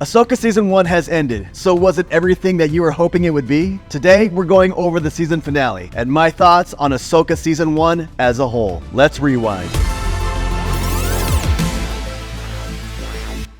Ahsoka Season 1 has ended, so was it everything that you were hoping it would be? Today, we're going over the season finale, and my thoughts on Ahsoka Season 1 as a whole. Let's rewind.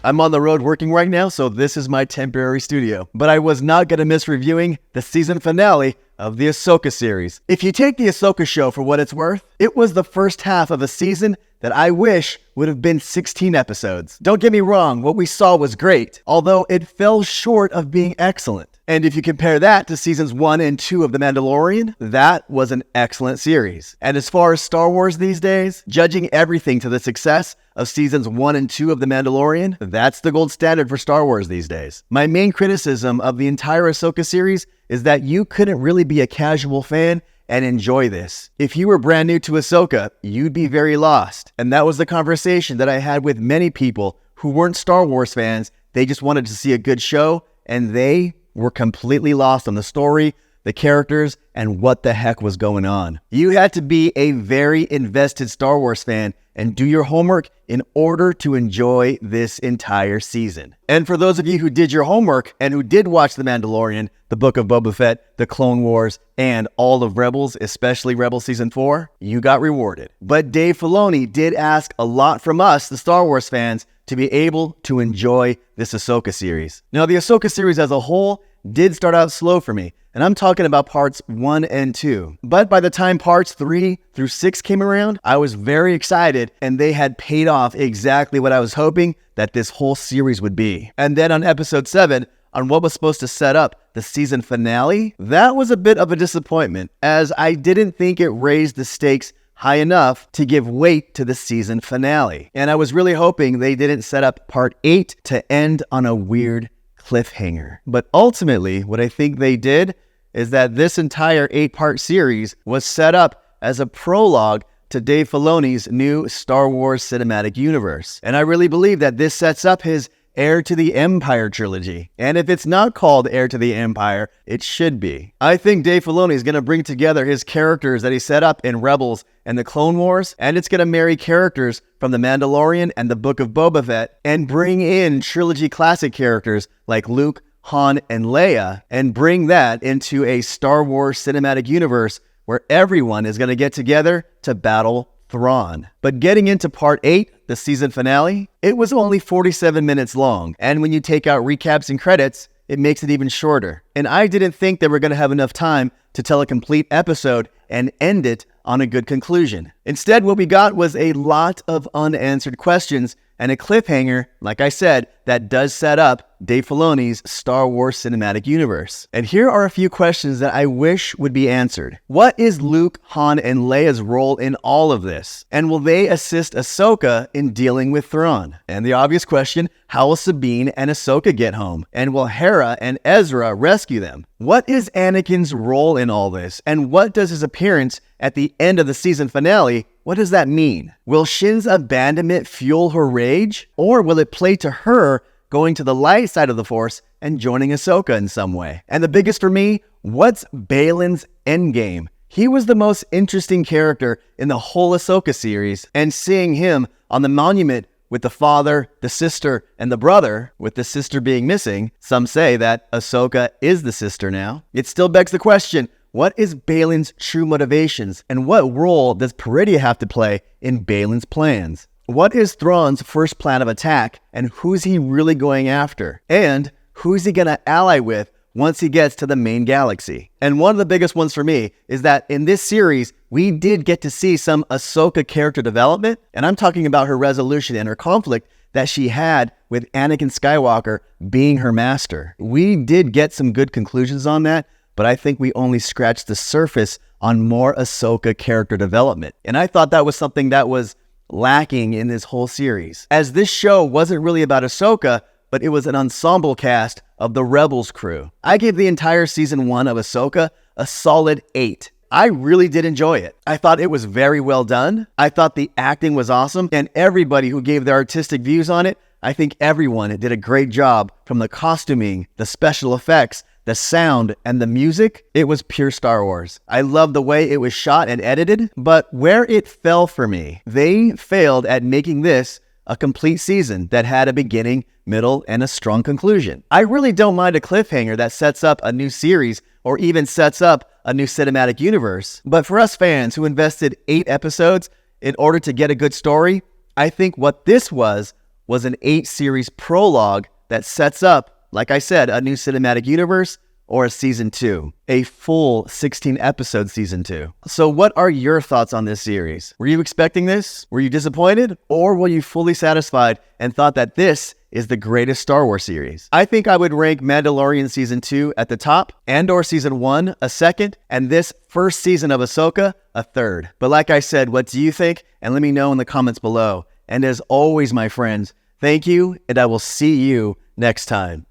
I'm on the road working right now, so this is my temporary studio. But I was not going to miss reviewing the season finale of the Ahsoka series. If you take the Ahsoka show for what it's worth, it was the first half of a season that I wish would have been 16 episodes. Don't get me wrong, what we saw was great, although it fell short of being excellent. And if you compare that to seasons 1 and 2 of The Mandalorian, that was an excellent series. And as far as Star Wars these days, judging everything to the success of seasons 1 and 2 of The Mandalorian, that's the gold standard for Star Wars these days. My main criticism of the entire Ahsoka series is that you couldn't really be a casual fan and enjoy this. If you were brand new to Ahsoka, you'd be very lost. And that was the conversation that I had with many people who weren't Star Wars fans. They just wanted to see a good show, and they were completely lost on the story, the characters, and what the heck was going on. You had to be a very invested Star Wars fan and do your homework in order to enjoy this entire season. And for those of you who did your homework and who did watch The Mandalorian, The Book of Boba Fett, The Clone Wars, and all of Rebels, especially Rebels Season 4, you got rewarded. But Dave Filoni did ask a lot from us, the Star Wars fans, to be able to enjoy this Ahsoka series. Now, the Ahsoka series as a whole did start out slow for me, and I'm talking about parts 1 and 2. But by the time parts 3 through 6 came around, I was very excited, and they had paid off exactly what I was hoping that this whole series would be. And then on episode 7, on what was supposed to set up the season finale, that was a bit of a disappointment, as I didn't think it raised the stakes high enough to give weight to the season finale. And I was really hoping they didn't set up part 8 to end on a weird cliffhanger. But ultimately, what I think they did is that this entire 8-part series was set up as a prologue to Dave Filoni's new Star Wars cinematic universe. And I really believe that this sets up his Heir to the Empire trilogy. And if it's not called Heir to the Empire, it should be. I think Dave Filoni is going to bring together his characters that he set up in Rebels and the Clone Wars, and it's going to marry characters from The Mandalorian and the Book of Boba Fett, and bring in trilogy classic characters like Luke, Han, and Leia, and bring that into a Star Wars cinematic universe where everyone is going to get together to battle Thrawn. But getting into part 8, the season finale, it was only 47 minutes long, and when you take out recaps and credits, it makes it even shorter. And I didn't think they were going to have enough time to tell a complete episode and end it on a good conclusion. Instead, what we got was a lot of unanswered questions and a cliffhanger, like I said, that does set up Dave Filoni's Star Wars cinematic universe. And here are a few questions that I wish would be answered. What is Luke, Han, and Leia's role in all of this? And will they assist Ahsoka in dealing with Thrawn? And the obvious question, how will Sabine and Ahsoka get home? And will Hera and Ezra rescue them? What is Anakin's role in all this? And what does his appearance at the end of the season finale, what does that mean? Will Shin's abandonment fuel her rage? Or will it play to her going to the light side of the Force and joining Ahsoka in some way? And the biggest for me, what's Balin's endgame? He was the most interesting character in the whole Ahsoka series, and seeing him on the monument with the father, the sister, and the brother, with the sister being missing, some say that Ahsoka is the sister now. It still begs the question, what is Balin's true motivations, and what role does Peridea have to play in Balin's plans? What is Thrawn's first plan of attack, and who's he really going after? And who's he going to ally with once he gets to the main galaxy? And one of the biggest ones for me is that in this series, we did get to see some Ahsoka character development, and I'm talking about her resolution and her conflict that she had with Anakin Skywalker being her master. We did get some good conclusions on that, but I think we only scratched the surface on more Ahsoka character development. And I thought that was something that was lacking in this whole series, as this show wasn't really about Ahsoka, but it was an ensemble cast of the Rebels crew. I gave the entire season 1 of Ahsoka a solid 8. I really did enjoy it. I thought it was very well done. I thought the acting was awesome, and everybody who gave their artistic views on it, I think everyone did a great job, from the costuming, the special effects, the sound, and the music. It was pure Star Wars. I love the way it was shot and edited, but where it fell for me, they failed at making this a complete season that had a beginning, middle, and a strong conclusion. I really don't mind a cliffhanger that sets up a new series or even sets up a new cinematic universe. But for us fans who invested 8 episodes in order to get a good story, I think what this was an 8-series prologue that sets up, like I said, a new cinematic universe or a season 2, a full 16-episode season 2. So what are your thoughts on this series? Were you expecting this? Were you disappointed? Or were you fully satisfied and thought that this is the greatest Star Wars series? I think I would rank Mandalorian season 2 at the top, Andor season 1 a second, and this first season of Ahsoka a third. But like I said, what do you think? And let me know in the comments below. And as always, my friends, thank you, and I will see you next time.